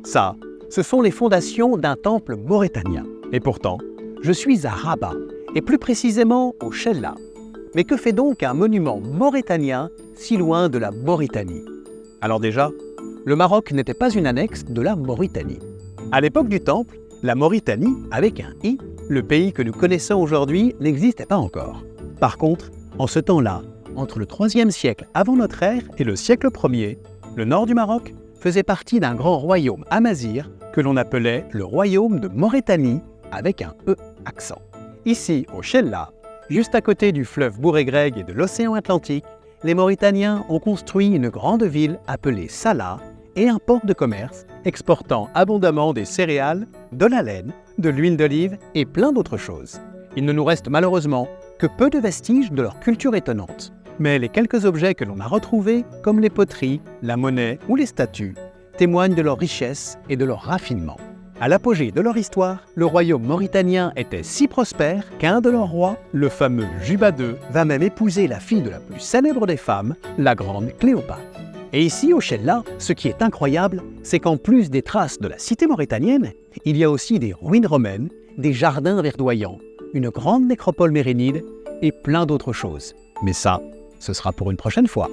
Ça, ce sont les fondations d'un temple mauritanien. Et pourtant, je suis à Rabat, et plus précisément au Chella. Mais que fait donc un monument mauritanien si loin de la Mauritanie? Alors déjà, le Maroc n'était pas une annexe de la Mauritanie. À l'époque du Temple, la Mauritanie, avec un I, le pays que nous connaissons aujourd'hui, n'existait pas encore. Par contre, en ce temps-là, entre le IIIe siècle avant notre ère et le siècle Ier, le nord du Maroc faisait partie d'un grand royaume amazigh que l'on appelait le royaume de Mauritanie avec un E accent. Ici, au Chella, juste à côté du fleuve Bouregreg et de l'océan Atlantique, les Mauritaniens ont construit une grande ville appelée Salah et un port de commerce exportant abondamment des céréales, de la laine, de l'huile d'olive et plein d'autres choses. Il ne nous reste malheureusement que peu de vestiges de leur culture étonnante. Mais les quelques objets que l'on a retrouvés, comme les poteries, la monnaie ou les statues, témoignent de leur richesse et de leur raffinement. À l'apogée de leur histoire, le royaume mauritanien était si prospère qu'un de leurs rois, le fameux Juba II, va même épouser la fille de la plus célèbre des femmes, la grande Cléopâtre. Et ici, au Chella, ce qui est incroyable, c'est qu'en plus des traces de la cité mauritanienne, il y a aussi des ruines romaines, des jardins verdoyants, une grande nécropole mérénide et plein d'autres choses. Mais ça, ce sera pour une prochaine fois.